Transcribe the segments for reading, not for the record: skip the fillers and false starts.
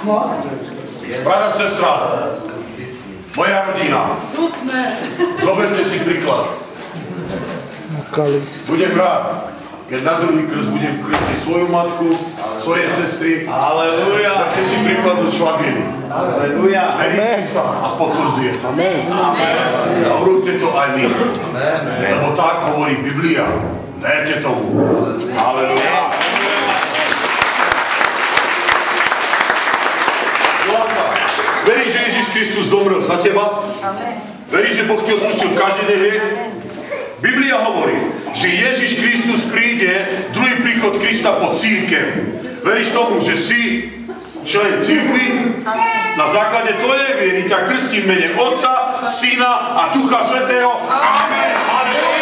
Brat a sestra, moja rodina, zoberte si príklad. Budem rád, keď na druhý krst budem krstiť svoju matku, svoje sestry. Aleluja. Berte si príklad od švaginy. Aleluja. Verí Krista a potvrdzuje. A urobte to aj vy. Lebo tak hovorí Biblia. Verte tomu. Aleluja. Veríš, že Ježiš Kristus zomrel za teba? Veríš, že Boh ti odpustil každý hriech? Biblia hovorí, že Ježiš Kristus príde, druhý príchod Krista po cirkev. Veríš tomu, že si člen cirkvi? Na základe tvojej viery ťa krstím v mene Otca, Syna a Ducha Svätého. Amen. Halleluja.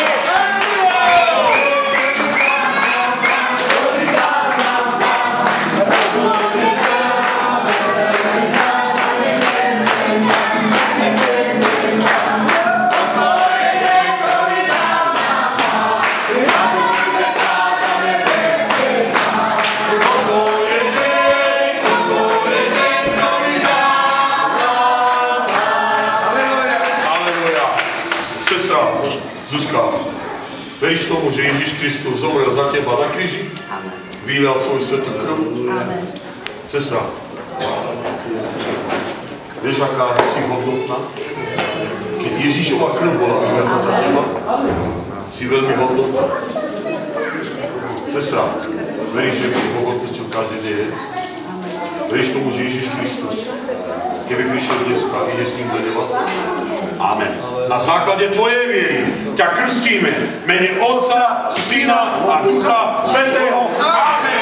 Veríš tomu, že Ježiš Kristus zomrel za teba na kríži? Vylial svoju svätú krv? Sestra, vieš, aká si hodnotná? Keď Ježišova krv bola vyliata za teba, si veľmi hodnotná. Sestra, veríš, že by si Boh odpustil každý deň? Veríš tomu, že Ježiš Kristus, keby prišiel dneska, ide s ním do neba? Amen. Na základe tvojej viery ťa krstíme v mene Otca, Syna a Ducha Svätého. Amen.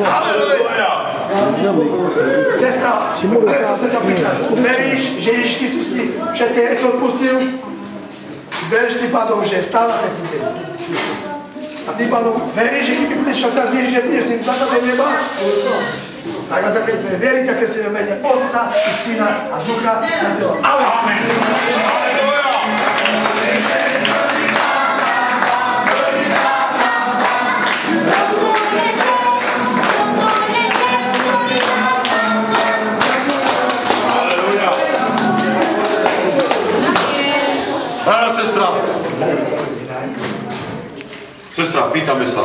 Halleluja. Sestra, chcem sa ťa pýtať, veríš, že Ježiš Kristus ti všetké hriechy odpustil? Veríš tým pádom, že vstal na tretí deň? A tým pádom veríš, že keby budeš šel teraz Ježiš, že budeš tým zaklade neba? Tak na základe tvojej viery ťa krstíme v mene Otca i Syna a Ducha Svätého. Amen. Sestra, pýtame sa,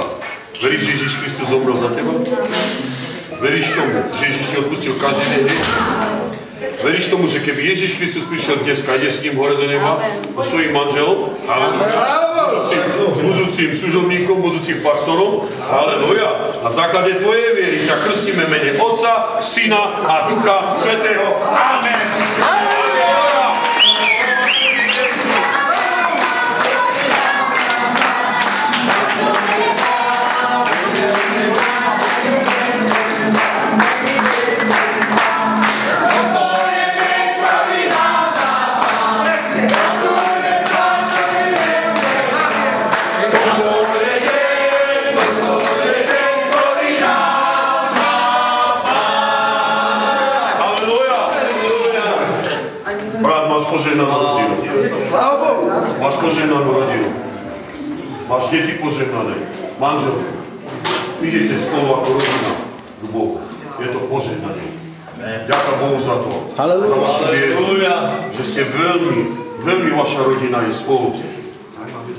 veríš, že Ježiš Kristus zomrel za teba? Veríš tomu, že Ježiš ti odpustil každý hriech? Veríš tomu, že keby Ježiš Kristus prišiel dneska, ide s ním hore do neba, so svojím manželom, s budúcim služobníkom, budúcim pastorom, halleluja, na základe tvojej viery ťa krstíme v mene Otca, Syna a Ducha Svätého. Amen. Máš požehnanú rodinu. Máš deti požehnané. Manžel. Idete spolu ako rodina k Bohu. Je to požehnanie. Ďakujem Bohu za to. Za vašu vieru. Že ste veľmi vaša rodina je spolu.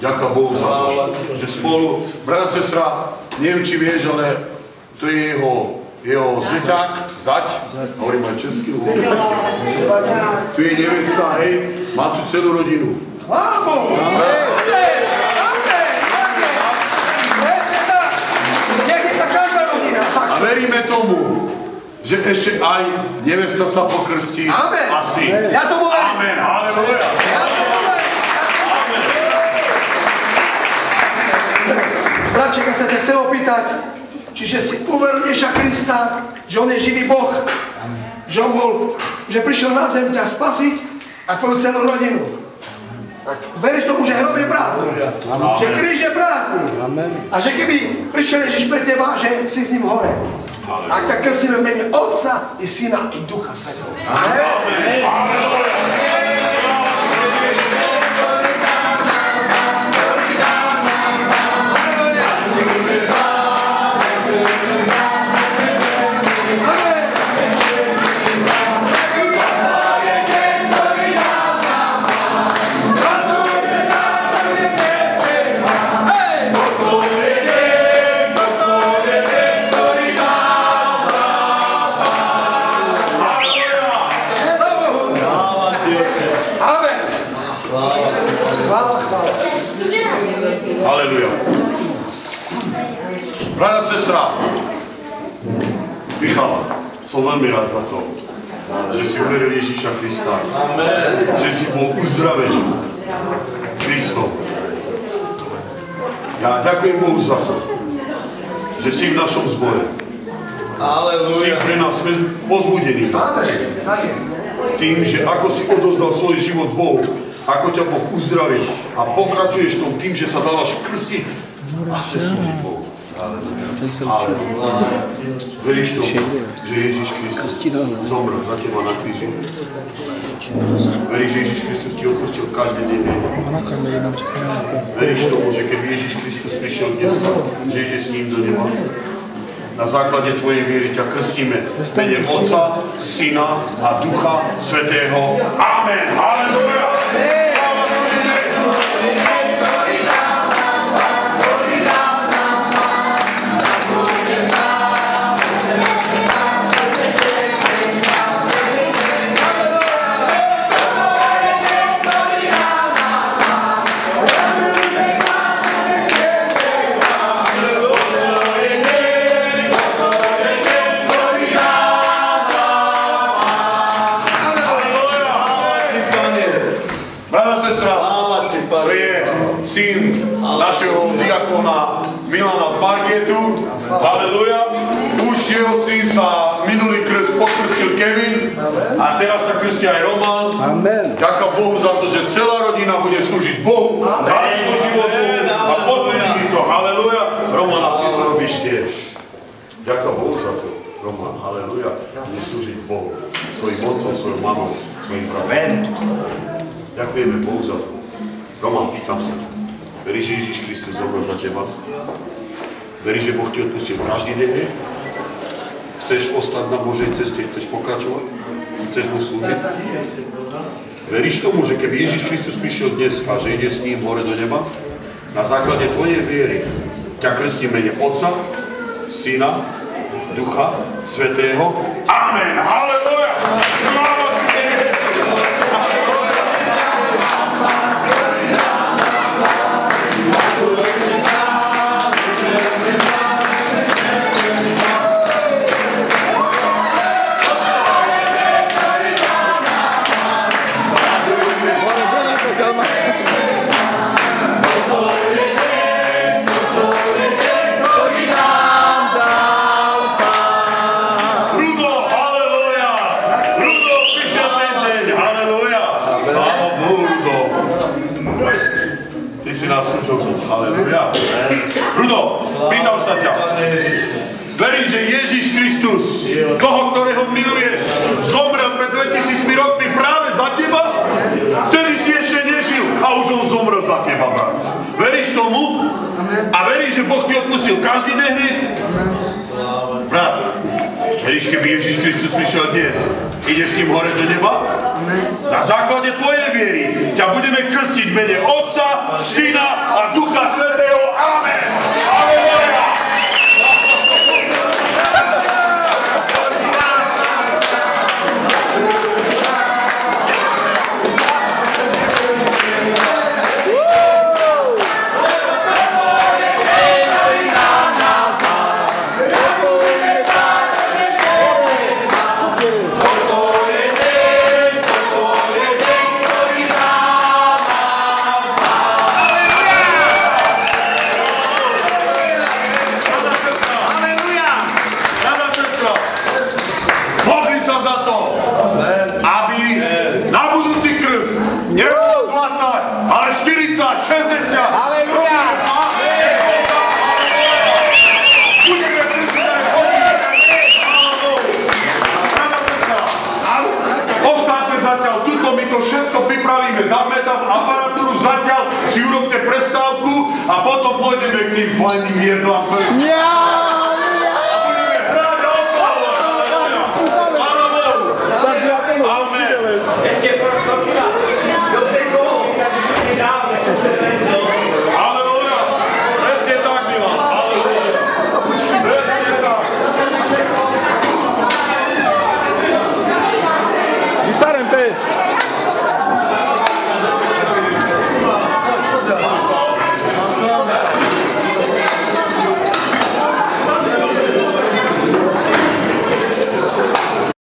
Ďakujem Bohu za to. Že spolu. Brat a sestra, neviem či vieš, ale to je jeho zeťák, zať, hovorím aj česky. Tu je nevesta, hej, má tu celú rodinu. Chvála Bohu! A veríme tomu, že ešte aj nevesta sa pokrstí. Amen. Asi. Ja tomu verím. Amen. Halleluja. Bratček, ja sa ťa chcem opýtať, Čiže si uveril Ježiša Krista, že on je živý Boh. Že prišiel na zem ťa spasiť a tvoju celú rodinu. Tak veríš tomu, že hrob je prázdny. Že kríž je prázdny. A že keby prišiel Ježiš pre teba, že si s ním hore. Tak ťa krstíme v mene Otca i Syna i Ducha Svätého. Amen. Halleluja. Brada, sestra, Michal, som veľmi rád za to, že si uveril Ježíša Krista. Že si bol uzdravený Kristom. Ja ďakujem Bohu za to, že si v našom zbore. Si pre nás pozbudený. Tým, že ako si odozdal svoj život Bohu, ako ťa Boh uzdravil a pokračuješ tým, že sa dávaš krstiť a chceš slúžiť Bohu. Veríš tomu, že Ježíš Kristus zomrel za teba na kríži? Veríš, že Ježíš Kristus ti odpustil každý deň? Veríš tomu, že keby Ježíš Kristus prišiel dnes, že ide s ním do neba? Na základe tvojej viery ťa krstíme v mene Otca, Syna a Ducha Svätého. Amen. Halleluja. Syn našeho diakona Milana z Margetu. Halleluja. Už jeho syn sa minulý krst pokrstil Kevin a teraz sa krstí aj Roman. Ďakujem Bohu za to, že celá rodina bude slúžiť Bohu, dali svoj život Bohu a potvrdili to. Halleluja. Roman, a ty to robíš tiež. Ďakujem Bohu za to. Roman, halleluja. Bude slúžiť Bohu, svojim otcom, svojou mamou, svojim bratom. Ďakujeme Bohu za to. Roman, pýtam sa. Veríš, že Ježíš Kristus zomrel za teba? Veríš, že Boh ti odpustil každý deň? Chceš ostať na Božej ceste? Chceš pokračovať? Chceš mu slúžiť? Veríš tomu, že keby Ježíš Kristus prišiel dnes a že ide s ním hore do neba? Na základe tvojej viery ťa krstí v mene Otca, Syna, Ducha Svätého. Amen! Halleluja! Sláva Kristu! Halleluja. Rudo, pýtam sa ťa. Veríš, že Ježíš Kristus, toho, ktorého miluješ, zomrel pred 2000 rokmi práve za teba? Vtedy si ešte nežil a už on zomrel za teba, brat. Veríš tomu? A veríš, že Boh ti odpustil každý deň hriech? Brat, veríš, keby Ježíš Kristus prišiel dnes, ide s ním hore do neba? Na základe tvojej viery ťa budeme krstiť v mene Otca, Syna a Ducha Svätého. Amen. Halleluja. pôjdeme k tým fajným jedlám. Nie!